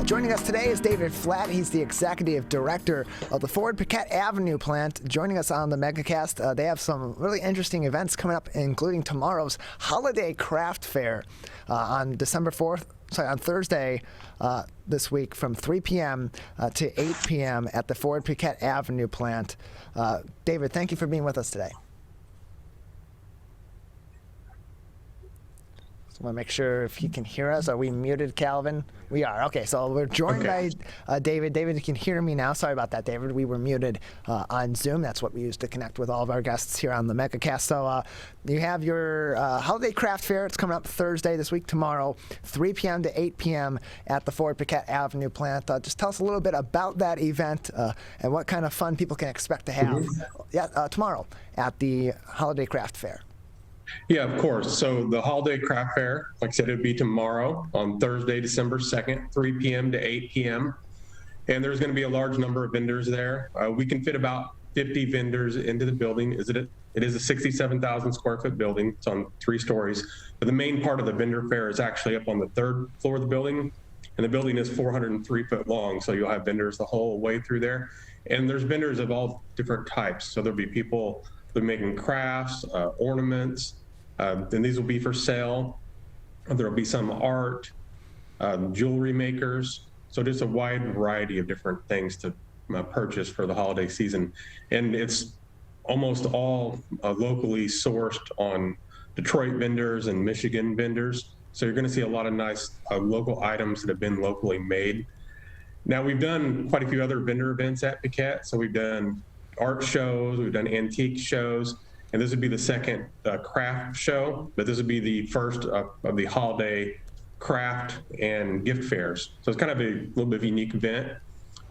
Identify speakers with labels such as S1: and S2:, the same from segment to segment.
S1: Joining us today is David Flatt. He's the Executive Director of the Ford Piquette Avenue plant. Joining us on the MegaCast, they have some really interesting events coming up, including tomorrow's Holiday Craft Fair on December 4th. On Thursday this week from 3 p.m. To 8 p.m. at the Ford Piquette Avenue plant. David, thank you for being with us today. So I want to make sure if he can hear us. Are we muted, Calvin? We are. Okay, so we're joined by David. David, you can hear me now. Sorry about that, David. We were muted on Zoom. That's what we use to connect with all of our guests here on the MegaCast. So you have your Holiday Craft Fair. It's coming up Thursday this week, tomorrow, 3 p.m. to 8 p.m. at the Ford Piquette Avenue plant. Just tell us a little bit about that event and what kind of fun people can expect to have tomorrow at the Holiday Craft Fair.
S2: Yeah, of course. So the Holiday Craft Fair, like I said, it'll be tomorrow on Thursday, December 2nd, 3 p.m. to 8 p.m. And there's going to be a large number of vendors there. We can fit about 50 vendors into the building. It is a 67,000 square foot building. It's on 3 stories. But the main part of the vendor fair is actually up on the 3rd floor of the building. And the building is 403 foot long. So you'll have vendors the whole way through there. And there's vendors of all different types. So there'll be people making crafts, ornaments, and these will be for sale. There'll be some art, jewelry makers. So just a wide variety of different things to purchase for the holiday season. And it's almost all locally sourced on Detroit vendors and Michigan vendors. So you're going to see a lot of nice local items that have been locally made. Now, we've done quite a few other vendor events at Piquette. So we've done art shows, we've done antique shows, and this would be the second craft show, but this would be the first of the holiday craft and gift fairs. So it's kind of a little bit of a unique event.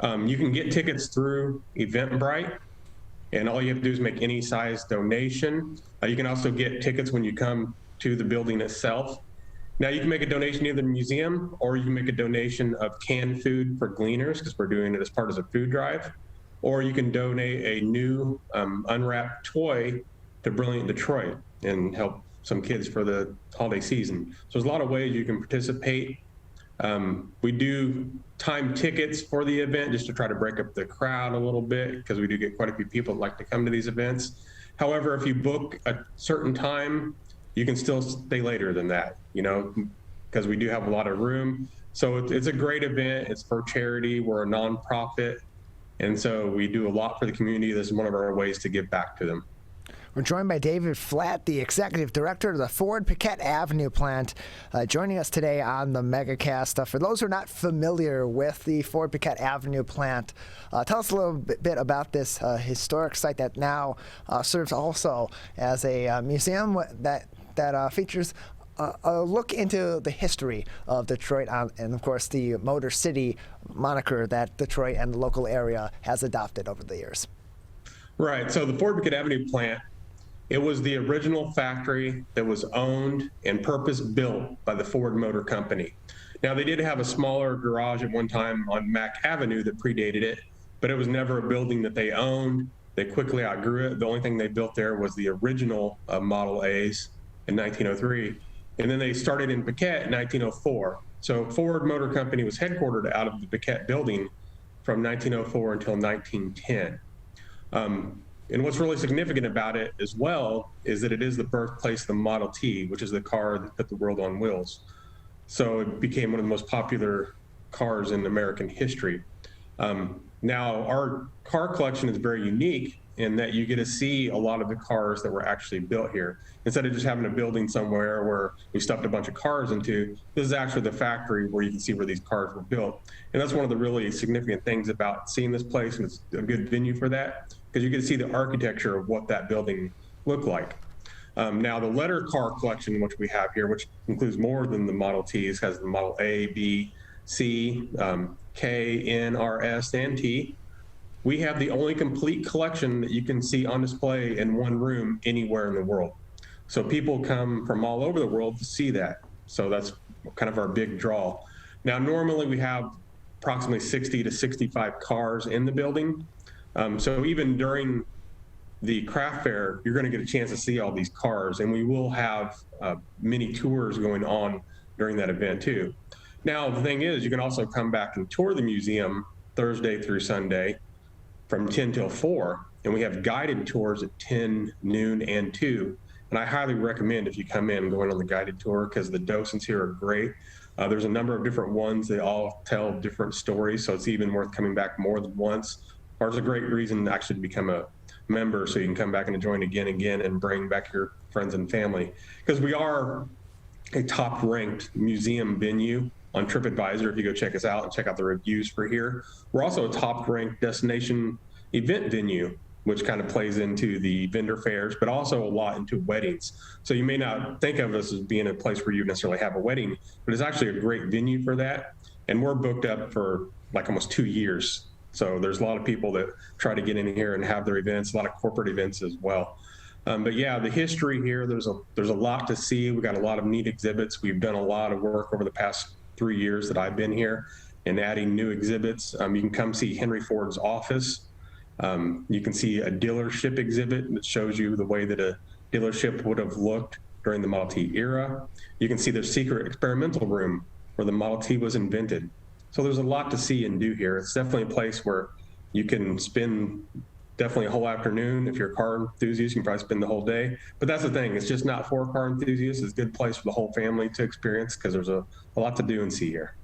S2: You can get tickets through Eventbrite, and all you have to do is make any size donation. You can also get tickets when you come to the building itself. Now, you can make a donation to the museum, or you can make a donation of canned food for Gleaners, because we're doing it as part of a food drive. Or you can donate a new unwrapped toy to Brilliant Detroit and help some kids for the holiday season. So there's a lot of ways you can participate. We do time tickets for the event just to try to break up the crowd a little bit, because we do get quite a few people that like to come to these events. However, if you book a certain time, you can still stay later than that, because we do have a lot of room. So it's a great event. It's for charity. We're a nonprofit. And so we do a lot for the community. This is one of our ways to give back to them.
S1: We're joined by David Flatt, the Executive Director of the Ford Piquette Avenue plant, joining us today on the MegaCast. For those who are not familiar with the Ford Piquette Avenue plant, tell us a little bit about this historic site that now serves also as a museum that features a look into the history of Detroit and, of course, the Motor City moniker that Detroit and the local area has adopted over the years.
S2: Right. So the Ford Piquette Avenue plant, it was the original factory that was owned and purpose-built by the Ford Motor Company. Now, they did have a smaller garage at one time on Mack Avenue that predated it, but it was never a building that they owned. They quickly outgrew it. The only thing they built there was the original Model A's in 1903. And then they started in Piquette in 1904. So Ford Motor Company was headquartered out of the Piquette building from 1904 until 1910. And what's really significant about it as well is that it is the birthplace of the Model T, which is the car that put the world on wheels. So it became one of the most popular cars in American history. Now, our car collection is very unique in that you get to see a lot of the cars that were actually built here. Instead of just having a building somewhere where we stuffed a bunch of cars into, this is actually the factory where you can see where these cars were built. And that's one of the really significant things about seeing this place, and it's a good venue for that, because you get to see the architecture of what that building looked like. Now, the letter car collection, which we have here, which includes more than the Model Ts, has the Model A, B, C, K, N, R, S, and T. We have the only complete collection that you can see on display in one room anywhere in the world. So people come from all over the world to see that. So that's kind of our big draw. Now, normally we have approximately 60 to 65 cars in the building. So even during the craft fair, you're going to get a chance to see all these cars, and we will have many tours going on during that event too. Now, the thing is, you can also come back and tour the museum Thursday through Sunday from 10 till 4, and we have guided tours at 10, noon, and 2. And I highly recommend if you come in going on the guided tour, because the docents here are great. There's a number of different ones. They all tell different stories, so it's even worth coming back more than once. Or it's a great reason actually to become a member, so you can come back and join again and bring back your friends and family. Because we are a top-ranked museum venue on TripAdvisor. If you go check us out and check out the reviews for here. We're also a top-ranked destination event venue, which kind of plays into the vendor fairs, but also a lot into weddings. So you may not think of us as being a place where you necessarily have a wedding, but it's actually a great venue for that. And we're booked up for like almost 2 years. So there's a lot of people that try to get in here and have their events, a lot of corporate events as well. But yeah, the history here, there's a lot to see. We've got a lot of neat exhibits. We've done a lot of work over the past 3 years that I've been here and adding new exhibits. You can come see Henry Ford's office. You can see a dealership exhibit that shows you the way that a dealership would have looked during the Model T era. You can see the secret experimental room where the Model T was invented. So there's a lot to see and do here. It's definitely a place where you can spend definitely a whole afternoon. If you're a car enthusiast, you can probably spend the whole day. But that's the thing, it's just not for car enthusiasts. It's a good place for the whole family to experience because there's a lot to do and see here.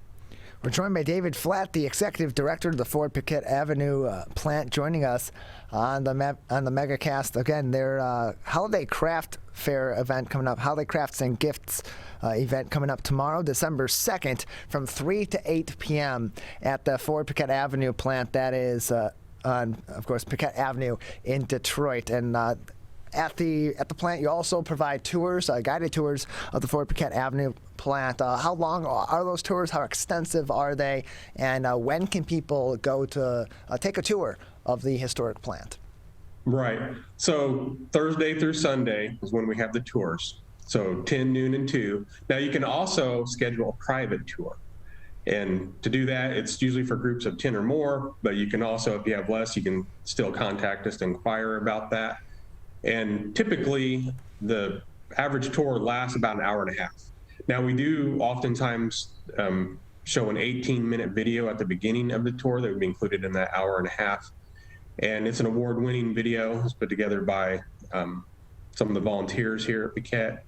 S1: We're joined by David Flatt, the Executive Director of the Ford Piquette Avenue plant, joining us on the MegaCast. Again, their Holiday Craft Fair event coming up, Holiday Crafts and Gifts event coming up tomorrow, December 2nd, from 3 to 8 p.m. at the Ford Piquette Avenue plant. That is on, of course, Piquette Avenue in Detroit. And at the plant, you also provide tours, guided tours of the Ford Piquette Avenue plant. How long are those tours? How extensive are they? And when can people go to take a tour of the historic plant?
S2: Right. So Thursday through Sunday is when we have the tours. So 10, noon, and 2. Now you can also schedule a private tour. And to do that, it's usually for groups of 10 or more, but you can also, if you have less, you can still contact us to inquire about that. And typically, the average tour lasts about an hour and a half. Now, we do oftentimes show an 18-minute video at the beginning of the tour that would be included in that hour and a half. And it's an award-winning video. It's put together by some of the volunteers here at Piquette.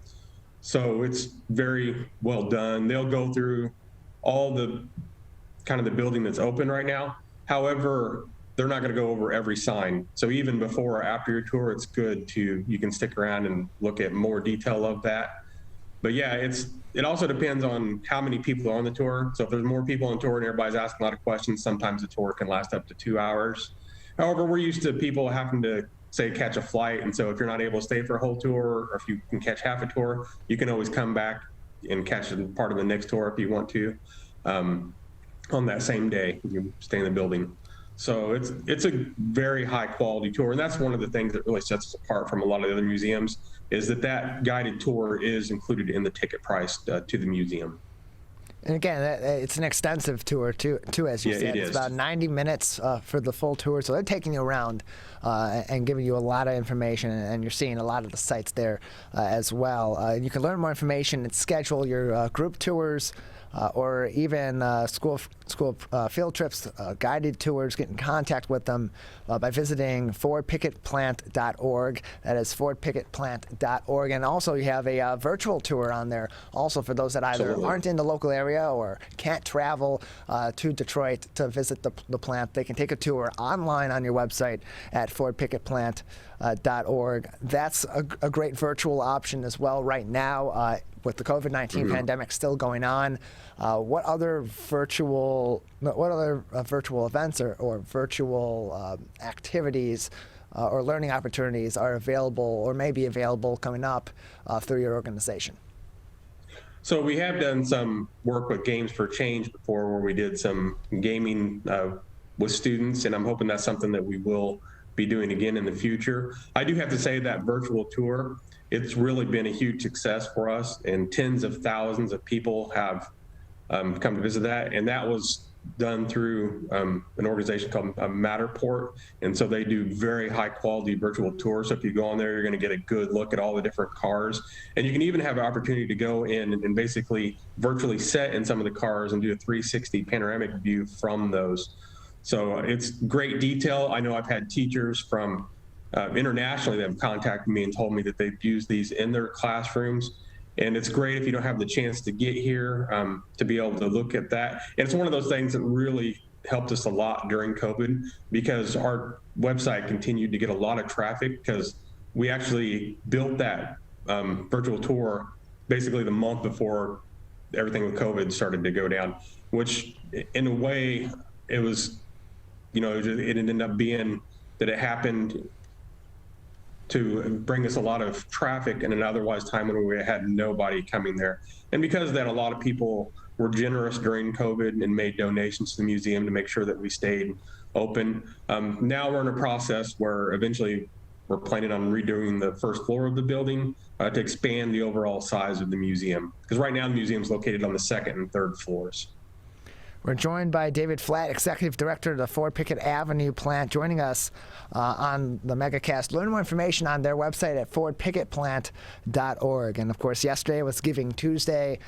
S2: So it's very well done. They'll go through all the kind of the building that's open right now. However, they're not going to go over every sign. So even before or after your tour, it's good you can stick around and look at more detail of that. But yeah, it also depends on how many people are on the tour. So if there's more people on tour and everybody's asking a lot of questions, sometimes the tour can last up to 2 hours. However, we're used to people having to, say, catch a flight. And so if you're not able to stay for a whole tour, or if you can catch half a tour, you can always come back and catch part of the next tour if you want to on that same day. You can stay in the building. So it's a very high quality tour. And that's one of the things that really sets us apart from a lot of the other museums, is that guided tour is included in the ticket price to the museum.
S1: And again, it's an extensive tour, too, as you said. It's about 90 minutes for the full tour. So they're taking you around and giving you a lot of information, and you're seeing a lot of the sites there as well. You can learn more information and schedule your group tours or even school field trips, guided tours. Get in contact with them by visiting fordpicketteplant.org. That is fordpicketteplant.org. And also you have a virtual tour on there also for those that either aren't in the local area or can't travel to Detroit to visit the plant. They can take a tour online on your website at fordpicketteplant.org. That's a great virtual option as well right now. With the COVID-19 pandemic still going on, what other virtual events or virtual activities or learning opportunities are available or may be available coming up through your organization?
S2: So we have done some work with Games for Change before, where we did some gaming with students, and I'm hoping that's something that we will be doing again in the future. I do have to say that virtual tour, it's really been a huge success for us, and tens of thousands of people have come to visit that. And that was done through an organization called Matterport. And so they do very high quality virtual tours. So if you go on there, you're going to get a good look at all the different cars. And you can even have an opportunity to go in and basically virtually sit in some of the cars and do a 360 panoramic view from those. So it's great detail. I know I've had teachers from internationally that have contacted me and told me that they've used these in their classrooms. And it's great if you don't have the chance to get here to be able to look at that. And it's one of those things that really helped us a lot during COVID, because our website continued to get a lot of traffic, because we actually built that virtual tour basically the month before everything with COVID started to go down, which in a way it was, it ended up being that it happened to bring us a lot of traffic in an otherwise time when we had nobody coming there. And because of that, a lot of people were generous during COVID and made donations to the museum to make sure that we stayed open. Now we're in a process where eventually we're planning on redoing the first floor of the building to expand the overall size of the museum. Because right now the museum is located on the second and third floors.
S1: We're joined by David Flatt, Executive Director of the Ford Pickett Avenue plant, joining us on the MegaCast. Learn more information on their website at fordpickettplant.org. And of course, yesterday was Giving Tuesday.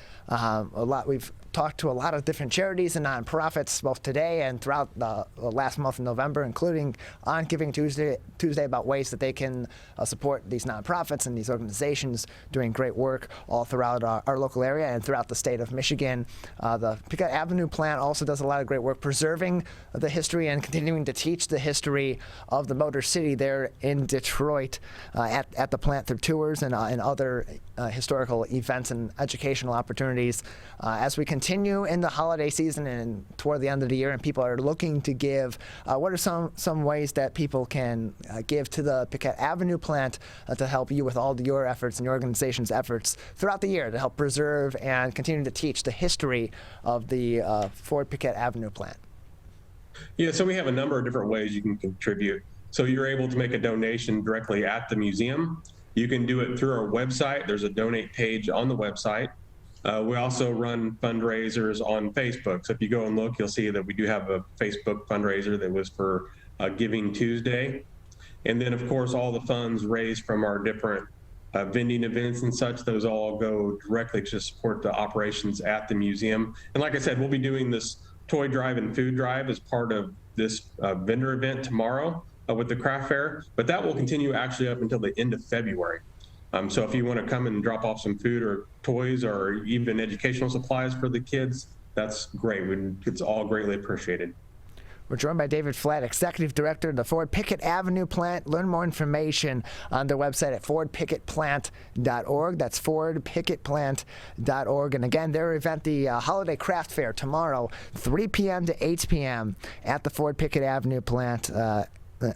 S1: We've talked to a lot of different charities and nonprofits, both today and throughout the last month of November, including on Giving Tuesday about ways that they can support these nonprofits and these organizations doing great work all throughout our local area and throughout the state of Michigan. The Piquette Avenue plant also does a lot of great work preserving the history and continuing to teach the history of the Motor City there in Detroit at the plant through tours and other historical events and educational opportunities. As we continue in the holiday season and toward the end of the year and people are looking to give, what are some ways that people can give to the Piquette Avenue plant to help you with all your efforts and your organization's efforts throughout the year to help preserve and continue to teach the history of the Ford Piquette Avenue plant?
S2: Yeah, so we have a number of different ways you can contribute. So you're able to make a donation directly at the museum. You can do it through our website. There's a donate page on the website. We also run fundraisers on Facebook. So if you go and look, you'll see that we do have a Facebook fundraiser that was for Giving Tuesday. And then, of course, all the funds raised from our different vending events and such, those all go directly to support the operations at the museum. And like I said, we'll be doing this toy drive and food drive as part of this vendor event tomorrow with the craft fair, but that will continue actually up until the end of February. So if you want to come and drop off some food or toys or even educational supplies for the kids, that's great. It's all greatly appreciated.
S1: We're joined by David Flatt, Executive Director of the Ford Pickett Avenue plant. Learn more information on their website at fordpickettplant.org. That's fordpickettplant.org. And again, their event, the Holiday Craft Fair, tomorrow, 3 p.m. to 8 p.m. at the Ford Pickett Avenue plant.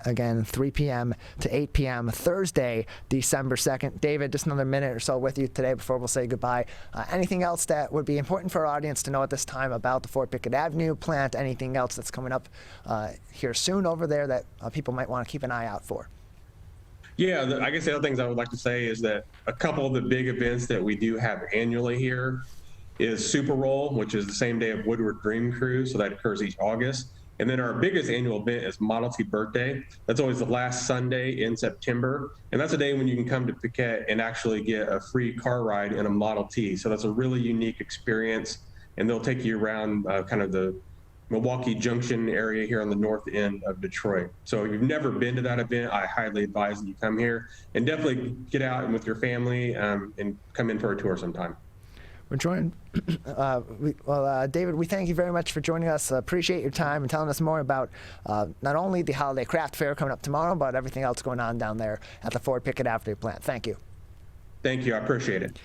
S1: Again, 3 p.m. to 8 p.m. Thursday, December 2nd. David, just another minute or so with you today before we'll say goodbye. Anything else that would be important for our audience to know at this time about the Ford Pickett Avenue plant? Anything else that's coming up here soon over there that people might want to keep an eye out for?
S2: Yeah, I guess the other things I would like to say is that a couple of the big events that we do have annually here is Super Roll, which is the same day of Woodward Dream Cruise, so that occurs each August. And then our biggest annual event is Model T Birthday. That's always the last Sunday in September. And that's a day when you can come to Piquette and actually get a free car ride in a Model T. So that's a really unique experience. And they'll take you around kind of the Milwaukee Junction area here on the north end of Detroit. So if you've never been to that event, I highly advise that you come here and definitely get out and with your family and come in for a tour sometime.
S1: We're joined. David, we thank you very much for joining us. Appreciate your time and telling us more about not only the Holiday Craft Fair coming up tomorrow, but everything else going on down there at the Ford Pickett Avenue plant. Thank you.
S2: Thank you. I appreciate it.